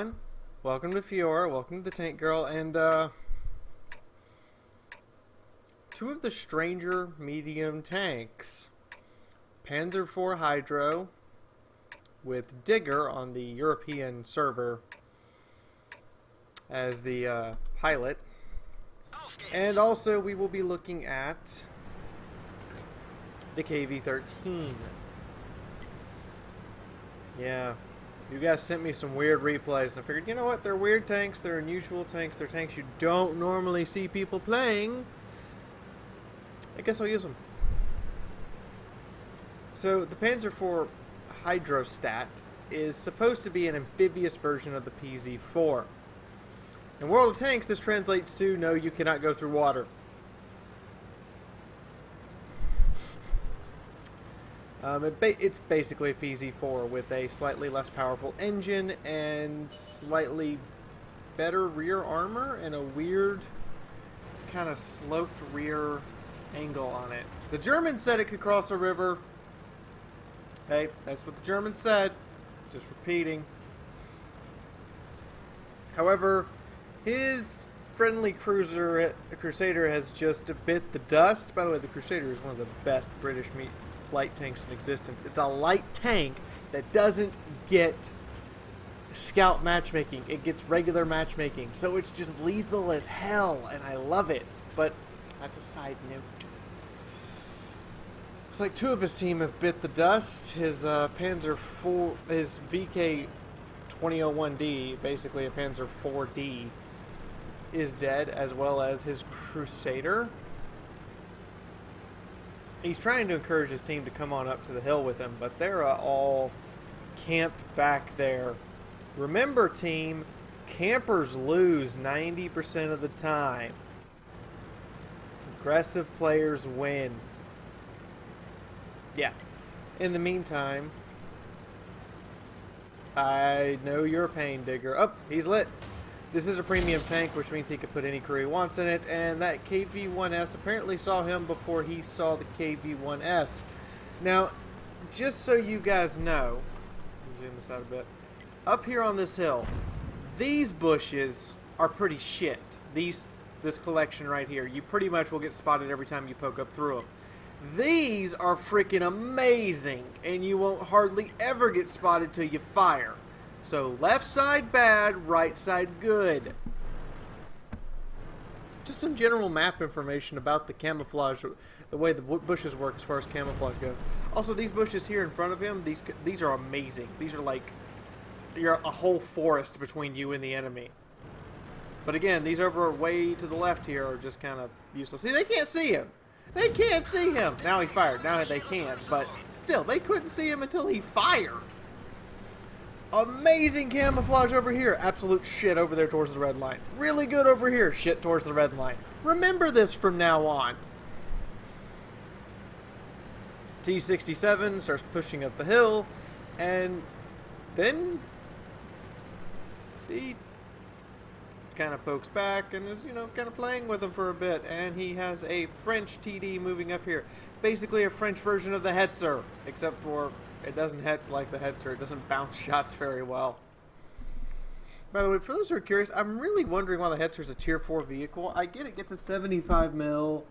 everyone. Welcome to Fiaura, welcome to the Tank Girl, and two of the stranger medium tanks. Panzer IV Hydro with Digger on the European server as the pilot. And also we will be looking at the KV-13. Yeah. You guys sent me some weird replays, and I figured, you know what? They're weird tanks, they're unusual tanks, they're tanks you don't normally see people playing. I guess I'll use them. So, the Panzer IV Hydrostat is supposed to be an amphibious version of the PZ-4. In World of Tanks, this translates to, no, you cannot go through water. It's basically a PZ-4 with a slightly less powerful engine and slightly better rear armor and a weird kind of sloped rear angle on it. The Germans said it could cross a river. Hey, that's what the Germans said. Just repeating. However, his friendly Crusader has just bit the dust. By the way, the Crusader is one of the best British light tanks in existence. It's a light tank that doesn't get scout matchmaking. It gets regular matchmaking. So it's just lethal as hell, and I love it. But that's a side note. Looks like two of his team have bit the dust. His Panzer IV, his VK-2001D, basically a Panzer IV-D, is dead, as well as his Crusader. He's trying to encourage his team to come on up to the hill with him, but they're all camped back there. Remember, team, campers lose 90% of the time. Aggressive players win. Yeah. In the meantime, I know your pain, Digger. Oh, he's lit. This is a premium tank, which means he can put any crew he wants in it, and that KV-1S apparently saw him before he saw the KV-1S. Now, just so you guys know, zoom this out a bit, up here on this hill, these bushes are pretty shit. This collection right here, you pretty much will get spotted every time you poke up through them. These are freaking amazing, and you won't hardly ever get spotted till you fire. So left side bad, right side good. Just some general map information about the camouflage, the way the bushes work as far as camouflage goes. Also, these bushes here in front of him, these are amazing. These are like you're a whole forest between you and the enemy. But again, these over way to the left here are just kind of useless. See, they can't see him. They can't see him. Now he fired. Now they can, but still, they couldn't see him until he fired. Amazing camouflage over here. Absolute shit over there towards the red line. Really good over here. Shit towards the red line. Remember this from now on. T-67 starts pushing up the hill, and then he kind of pokes back and is, you know, kind of playing with him for a bit, and he has a French TD moving up here. Basically a French version of the Hetzer, except for it doesn't hetz like the Hetzer. It doesn't bounce shots very well. By the way, for those who are curious, I'm really wondering why the Hetzer is a Tier 4 vehicle. I get it gets a 75 mil.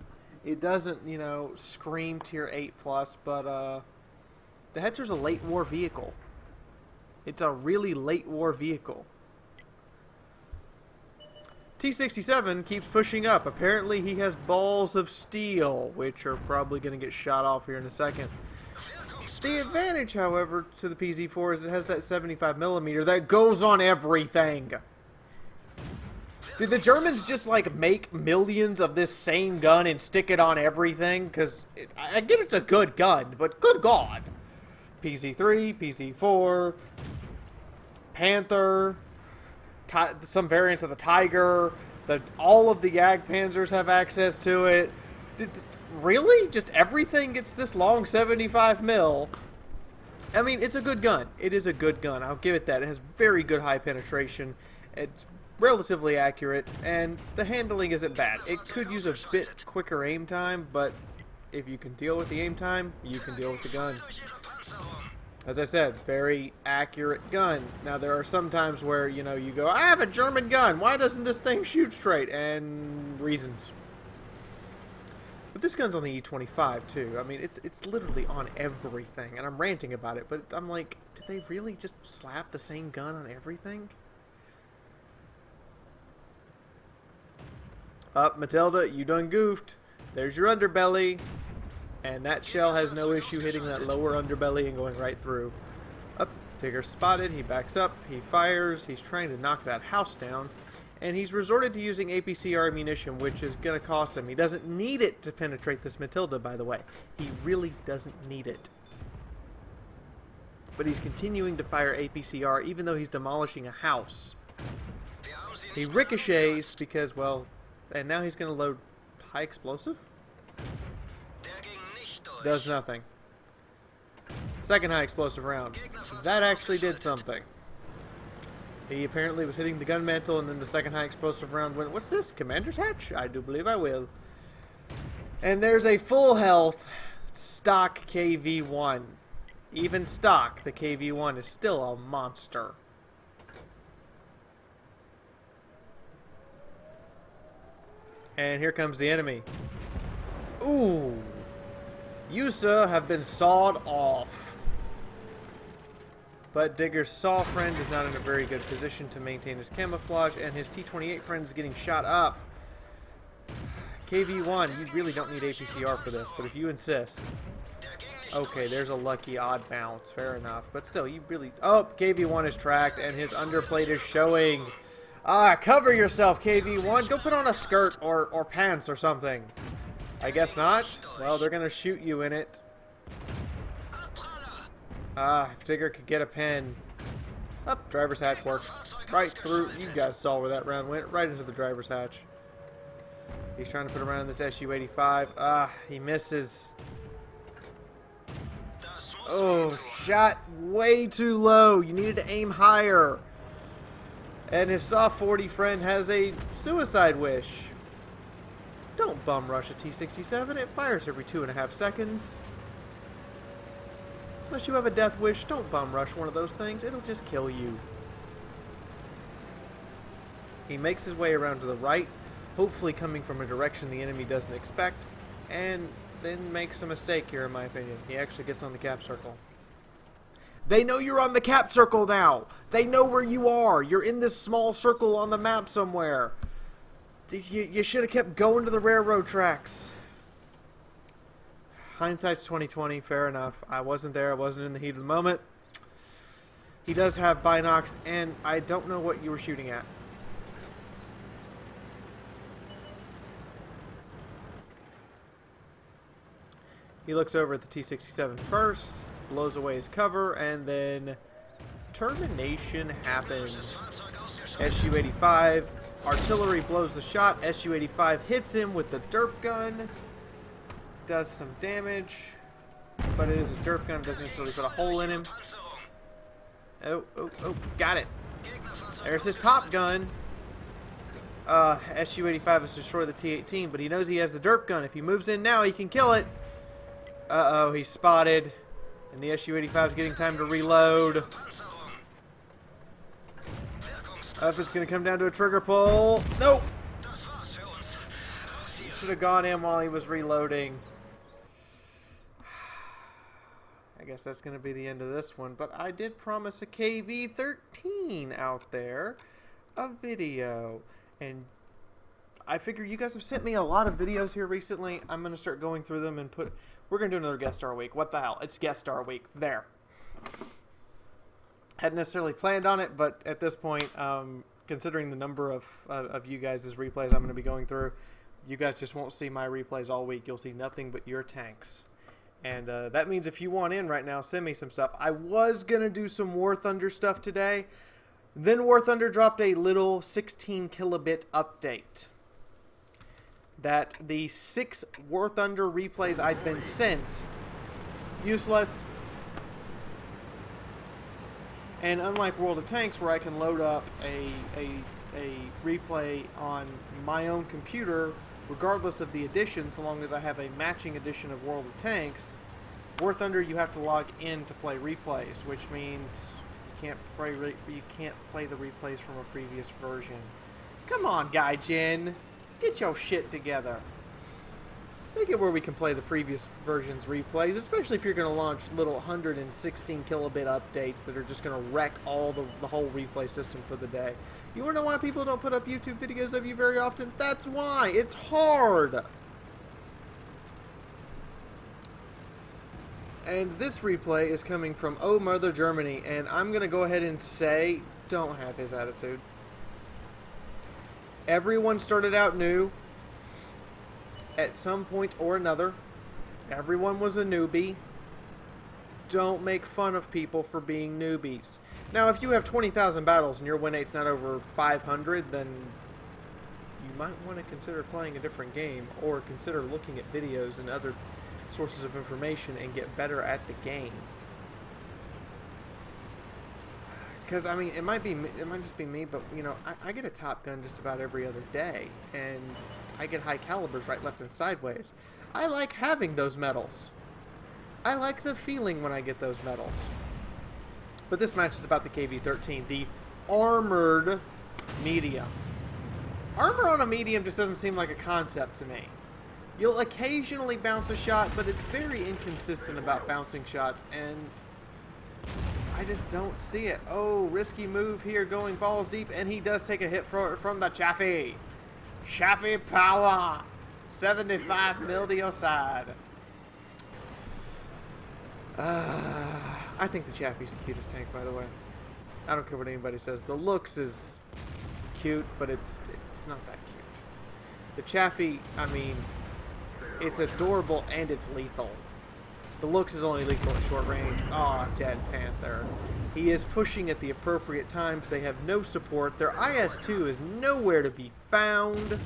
It doesn't, you know, scream Tier 8 plus, but the Hetzer's a late war vehicle. It's a really late war vehicle. T-67 keeps pushing up. Apparently he has balls of steel, which are probably going to get shot off here in a second. The advantage, however, to the PZ-4 is it has that 75mm that goes on everything. Did the Germans just, like, make millions of this same gun and stick it on everything? Because I get it's a good gun, but good God. PZ-3, PZ-4, Panther, some variants of the Tiger, all of the Jagdpanzers have access to it. Really? Just everything gets this long 75 mil? I mean, it's a good gun. It is a good gun. I'll give it that. It has very good high penetration. It's relatively accurate, and the handling isn't bad. It could use a bit quicker aim time, but if you can deal with the aim time, you can deal with the gun. As I said, very accurate gun. Now, there are some times where, you know, you go, I have a German gun. Why doesn't this thing shoot straight? And reasons. But this gun's on the E25, too. I mean, it's literally on everything. And I'm ranting about it, but I'm like, did they really just slap the same gun on everything? Matilda, you done goofed. There's your underbelly. And that shell has no issue hitting that lower underbelly and going right through. Up, Tigger spotted. He backs up. He fires. He's trying to knock that house down. And he's resorted to using APCR ammunition, which is going to cost him. He doesn't need it to penetrate this Matilda, by the way. He really doesn't need it. But he's continuing to fire APCR even though he's demolishing a house. He ricochets because, well, and now he's going to load high explosive? Does nothing. Second high explosive round. That actually did something. He apparently was hitting the gun mantle, and then the second high explosive round went, what's this? Commander's hatch? I do believe I will. And there's a full health stock KV-1. Even stock, the KV-1 is still a monster. And here comes the enemy. Ooh. You, sir, have been sawed off. But Digger's saw friend is not in a very good position to maintain his camouflage, and his T-28 friend is getting shot up. KV-1, you really don't need APCR for this, but if you insist... Okay, there's a lucky odd bounce, fair enough. But still, you really... Oh, KV-1 is tracked, and his underplate is showing. Cover yourself, KV-1. Go put on a skirt or pants or something. I guess not. Well, they're going to shoot you in it. If Tigger could get a pen. Driver's hatch works. Right through. You guys saw where that round went. Right into the driver's hatch. He's trying to put around this SU-85. He misses. Oh, shot way too low. You needed to aim higher. And his Saw 40 friend has a suicide wish. Don't bum rush a T-67. It fires every 2.5 seconds. Unless you have a death wish, don't bum rush one of those things. It'll just kill you. He makes his way around to the right, hopefully coming from a direction the enemy doesn't expect, and then makes a mistake here, in my opinion. He actually gets on the cap circle. They know you're on the cap circle now. They know where you are. You're in this small circle on the map somewhere. You should have kept going to the railroad tracks. Hindsight's 20/20, fair enough. I wasn't there. I wasn't in the heat of the moment. He does have binocs, and I don't know what you were shooting at. He looks over at the T-67 first, blows away his cover, and then termination happens. SU-85, artillery blows the shot. SU-85 hits him with the derp gun. Does some damage, but it is a derp gun. Doesn't necessarily put a hole in him. Oh, got it. There's his top gun. SU-85 has destroyed the T-18, but he knows he has the derp gun. If he moves in now, he can kill it. Uh-oh, he's spotted. And the SU-85 is getting time to reload. If it's going to come down to a trigger pull. Nope. He should have gone in while he was reloading. I guess that's going to be the end of this one. But I did promise a KV-13 out there a video. And I figure you guys have sent me a lot of videos here recently. I'm going to start going through them and put... We're going to do another guest star week. What the hell? It's guest star week. There. Hadn't necessarily planned on it, but at this point, considering the number of you guys' replays I'm going to be going through, you guys just won't see my replays all week. You'll see nothing but your tanks. And that means if you want in right now, send me some stuff. I was going to do some War Thunder stuff today. Then War Thunder dropped a little 16 kilobit update. That the 6 War Thunder replays I'd been sent, useless. And unlike World of Tanks, where I can load up a replay on my own computer, regardless of the edition, so long as I have a matching edition of World of Tanks, War Thunder, you have to log in to play replays, which means you can't play the replays from a previous version. Come on, Gaijin, get your shit together. Make it where we can play the previous version's replays, especially if you're going to launch little 116 kilobit updates that are just going to wreck all the whole replay system for the day. You want to know why people don't put up YouTube videos of you very often? That's why. It's hard. And this replay is coming from Oh Mother Germany, and I'm going to go ahead and say, don't have his attitude. Everyone started out new at some point or another. Everyone was a newbie. Don't make fun of people for being newbies. Now, if you have 20,000 battles and your win rate's not over 500, then you might want to consider playing a different game, or consider looking at videos and other sources of information and get better at the game. Because, I mean, it might just be me, but, you know, I get a Top Gun just about every other day, and I get high calibers right, left, and sideways. I like having those medals. I like the feeling when I get those medals. But this match is about the KV-13, the armored medium. Armor on a medium just doesn't seem like a concept to me. You'll occasionally bounce a shot, but it's very inconsistent about bouncing shots, and I just don't see it. Oh, risky move here, going balls deep, and he does take a hit from the Chaffee. Chaffee power! 75 mil to your side. I think the Chaffee's the cutest tank, by the way. I don't care what anybody says. The looks is cute, but it's not that cute. The Chaffee, I mean, it's adorable and it's lethal. The looks is only lethal at short range. Aw, Dead Panther. He is pushing at the appropriate times. They have no support. Their IS-2 is nowhere to be found.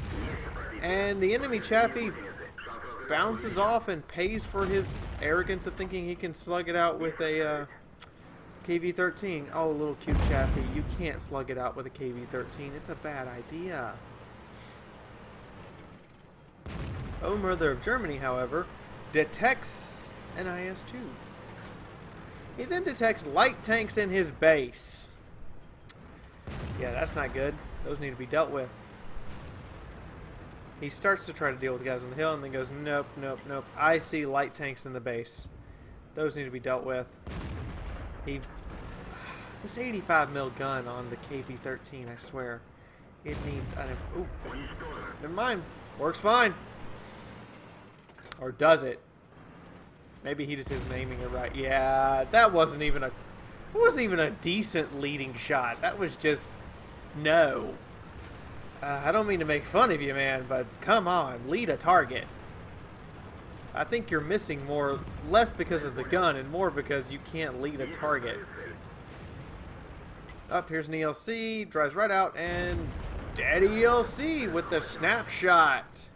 And the enemy Chaffee bounces off and pays for his arrogance of thinking he can slug it out with a KV-13. Oh, little cute Chaffee. You can't slug it out with a KV-13. It's a bad idea. Oh Mother of Germany, however, detects an IS-2. He then detects light tanks in his base. Yeah, that's not good. Those need to be dealt with. He starts to try to deal with the guys on the hill and then goes, nope, nope, nope. I see light tanks in the base. Those need to be dealt with. This 85 mil gun on the KV-13, I swear. It needs an... Ooh, never mind. Works fine. Or does it? Maybe he just isn't aiming it right. Yeah, that wasn't even a decent leading shot. That was just no. I don't mean to make fun of you, man, but come on, lead a target. I think you're missing less because of the gun and more because you can't lead a target. Up here's an ELC, drives right out, and dead ELC with the snapshot.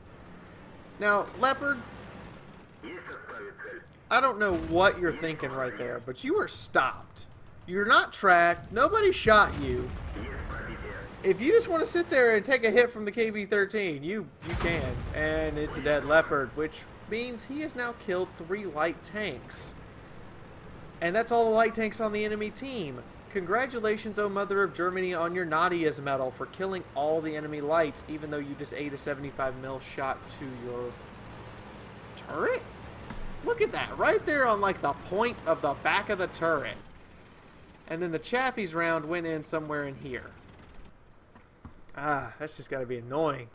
Now, Leopard, I don't know what you're thinking right there, but you are stopped. You're not tracked. Nobody shot you. If you just want to sit there and take a hit from the KV-13, you can. And it's a dead Leopard, which means he has now killed 3 light tanks. And that's all the light tanks on the enemy team. Congratulations, oh Mother of Germany, on your Nadia's medal for killing all the enemy lights, even though you just ate a 75 mil shot to your turret? Look at that, right there on like the point of the back of the turret. And then the Chaffee's round went in somewhere in here. That's just got to be annoying.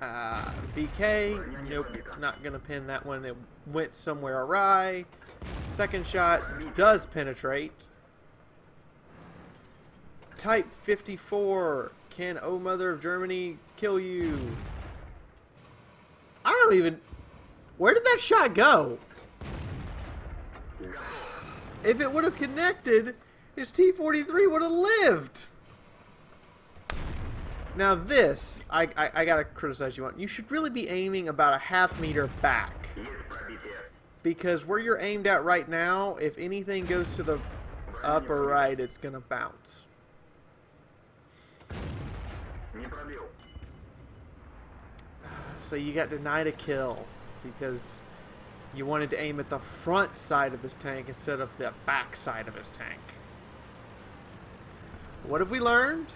VK, nope, not going to pin that one. It went somewhere awry. Second shot does penetrate. Type 54, can Oh Mother of Germany kill you? I don't even... Where did that shot go? If it would have connected, his T-43 would have lived. Now this, I gotta criticize you on. You should really be aiming about a half meter back. Because where you're aimed at right now, if anything goes to the upper right, it's gonna bounce. So you got denied a kill because You wanted to aim at the front side of his tank instead of the back side of his tank. What have we learned?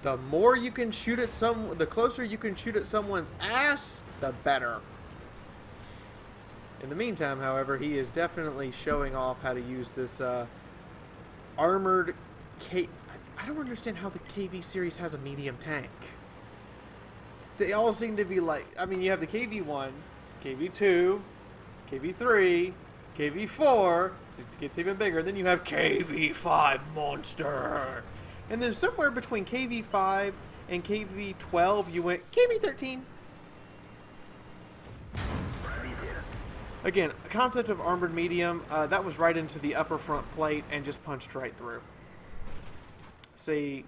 The more you can shoot at the closer you can shoot at someone's ass, the better. In the meantime, however, he is definitely showing off how to use this armored I don't understand how the KV series has a medium tank. They all seem to be like, I mean, you have the KV-1, KV-2, KV-3, KV-4, it gets even bigger, then you have KV-5 Monster. And then somewhere between KV-5 and KV-12, you went KV-13. Again, a concept of armored medium, that was right into the upper front plate and just punched right through. See,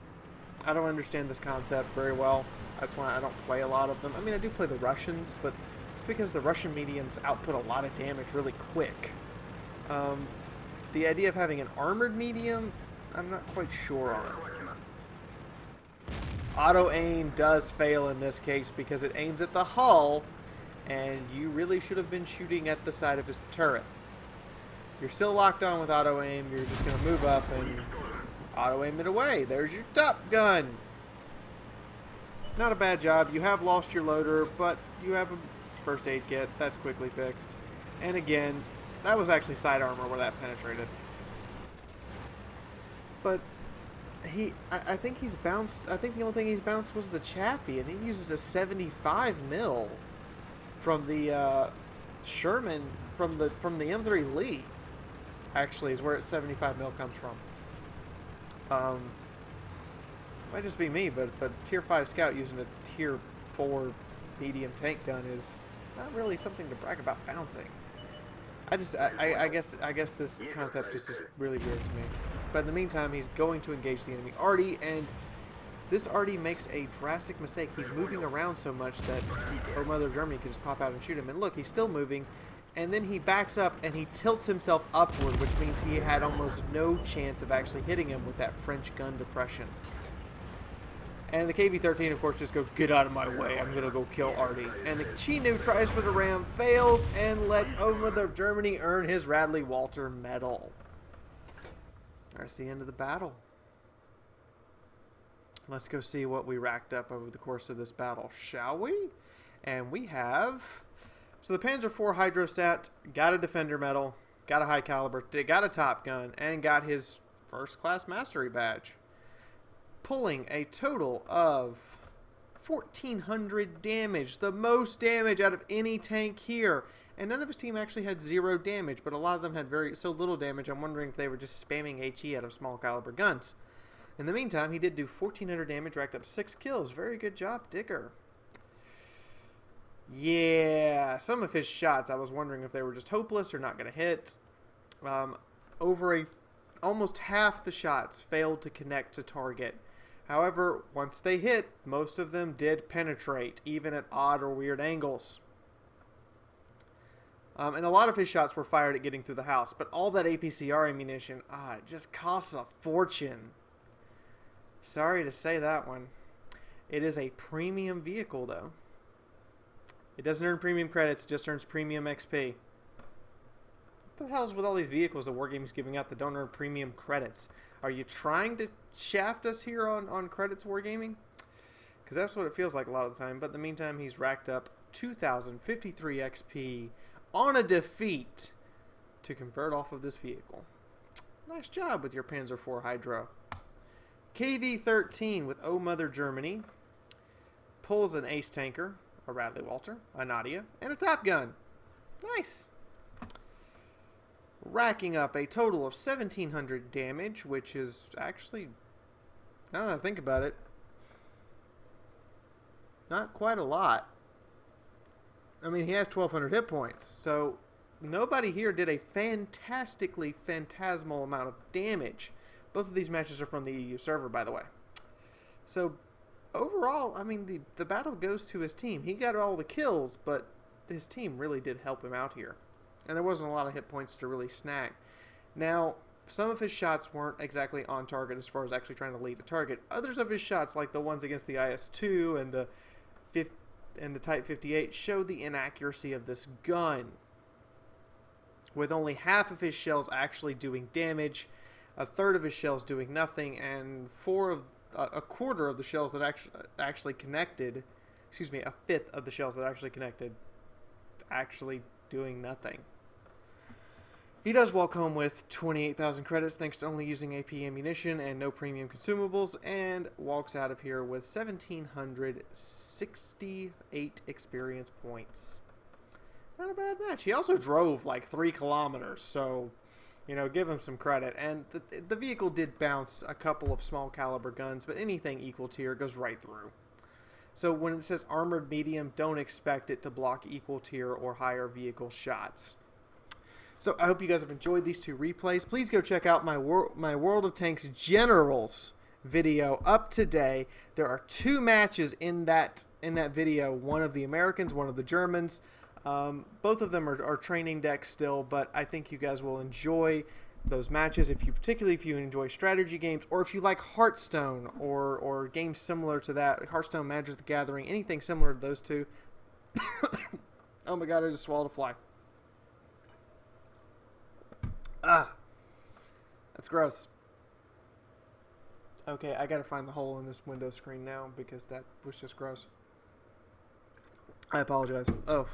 I don't understand this concept very well. That's why I don't play a lot of them. I mean, I do play the Russians, but it's because the Russian mediums output a lot of damage really quick. The idea of having an armored medium, I'm not quite sure on. Auto aim does fail in this case because it aims at the hull, and you really should have been shooting at the side of his turret. You're still locked on with auto aim. You're just going to move up and auto aim it away. There's your Top Gun. Not a bad job. You have lost your loader, but you have a first aid kit. That's quickly fixed. And again, that was actually side armor where that penetrated. But I think he's bounced. I think the only thing he's bounced was the Chaffee, and he uses a 75 mil from the Sherman from the M3 Lee. Actually, is where its 75 mil comes from. Might just be me, but Tier 5 Scout using a Tier 4 medium tank gun is not really something to brag about bouncing. I guess this concept just is really weird to me. But in the meantime, he's going to engage the enemy Artie, and this Artie makes a drastic mistake. He's moving around so much that our Mother of Germany could just pop out and shoot him. And look, he's still moving, and then he backs up and he tilts himself upward, which means he had almost no chance of actually hitting him with that French gun depression. And the KV-13, of course, just goes, get out of my way, I'm going to go kill Artie. And the Chinook tries for the ram, fails, and lets Mother of Germany earn his Radley Walter Medal. That's the end of the battle. Let's go see what we racked up over the course of this battle, shall we? And we have... So the Panzer IV Hydrostat got a Defender Medal, got a High Caliber, got a Top Gun, and got his First Class Mastery Badge. Pulling a total of 1,400 damage, the most damage out of any tank here. And none of his team actually had 0 damage, but a lot of them had so little damage, I'm wondering if they were just spamming HE out of small caliber guns. In the meantime, he did do 1,400 damage, racked up 6 kills. Very good job, Digger. Yeah, some of his shots, I was wondering if they were just hopeless or not going to hit. Almost half the shots failed to connect to target. However, once they hit, most of them did penetrate, even at odd or weird angles. And a lot of his shots were fired at getting through the house, but all that APCR ammunition, it just costs a fortune. Sorry to say that one. It is a premium vehicle, though. It doesn't earn premium credits, it just earns premium XP. What the hell's with all these vehicles that Wargaming's giving out that don't earn premium credits? Are you trying to shaft us here on credits, Wargaming? Because that's what it feels like a lot of the time. But in the meantime, he's racked up 2,053 XP on a defeat to convert off of this vehicle. Nice job with your Panzer IV Hydro. KV-13 with O Mother Germany pulls an Ace Tanker, a Radley Walter, a Nadia, and a Top Gun. Nice. Racking up a total of 1,700 damage, which is actually, now that I think about it, not quite a lot. I mean, he has 1,200 hit points, so nobody here did a fantastically phantasmal amount of damage. Both of these matches are from the EU server, by the way. So, overall, I mean, the battle goes to his team. He got all the kills, but his team really did help him out here. And there wasn't a lot of hit points to really snag. Now, some of his shots weren't exactly on target as far as actually trying to lead a target. Others of his shots, like the ones against the IS-2 and the Type 58, showed the inaccuracy of this gun. with only half of his shells actually doing damage, a third of his shells doing nothing, and a quarter of the shells that actually connected, excuse me, a fifth of the shells that actually connected, actually doing nothing. He does walk home with 28,000 credits thanks to only using AP ammunition and no premium consumables, and walks out of here with 1,768 experience points. Not a bad match. He also drove like 3 kilometers, so, you know, give him some credit. And the vehicle did bounce a couple of small caliber guns, but anything equal tier goes right through. So when it says armored medium, don't expect it to block equal tier or higher vehicle shots. So I hope you guys have enjoyed these 2 replays. Please go check out my World of Tanks Generals video up today. There are 2 matches in that video. One of the Americans, one of the Germans. Both of them are training decks still, but I think you guys will enjoy those matches, particularly if you enjoy strategy games, or if you like Hearthstone or games similar to that, Hearthstone, Magic the Gathering, anything similar to those 2. Oh my god, I just swallowed a fly. That's gross. Okay, I gotta find the hole in this window screen now because that was just gross. I apologize. Oh.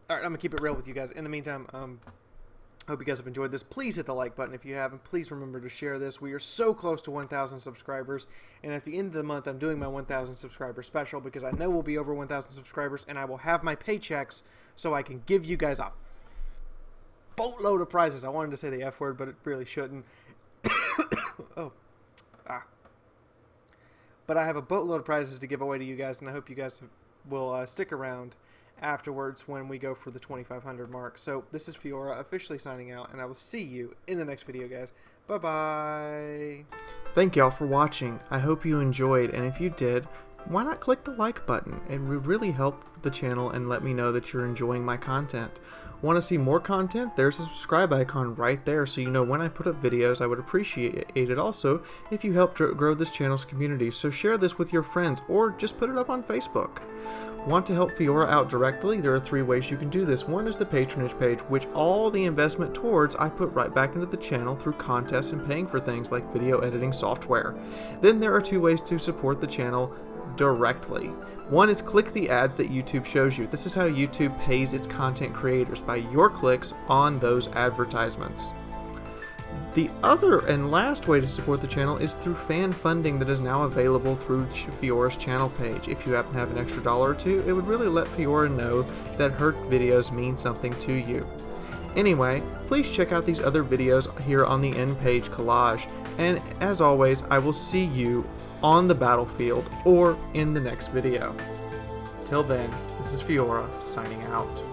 Alright, I'm gonna keep it real with you guys. In the meantime, hope you guys have enjoyed this. Please hit the like button if you haven't. Please remember to share this. We are so close to 1,000 subscribers, and at the end of the month, I'm doing my 1,000 subscriber special because I know we'll be over 1,000 subscribers, and I will have my paychecks so I can give you guys a boatload of prizes. I wanted to say the F word, but it really shouldn't. But I have a boatload of prizes to give away to you guys, and I hope you guys will stick around afterwards when we go for the 2,500 mark. So this is Fiaura officially signing out, and I will see you in the next video, guys. Bye-bye. Thank y'all for watching. I hope you enjoyed, and if you did, why not click the like button? It would really help the channel and let me know that you're enjoying my content. Want to see more content? There's a subscribe icon right there so you know when I put up videos. I would appreciate it also if you help grow this channel's community. So share this with your friends or just put it up on Facebook. Want to help Fiaura out directly? There are 3 ways you can do this. One is the patronage page, which all the investment towards I put right back into the channel through contests and paying for things like video editing software. Then there are 2 ways to support the channel directly. One is click the ads that YouTube shows you. This is how YouTube pays its content creators, by your clicks on those advertisements. The other and last way to support the channel is through fan funding that is now available through Fiaura's channel page. If you happen to have an extra $1 or 2, it would really let Fiaura know that her videos mean something to you. Anyway, please check out these other videos here on the end page collage, and as always, I will see you on the battlefield or in the next video. Till then, this is Fiaura signing out.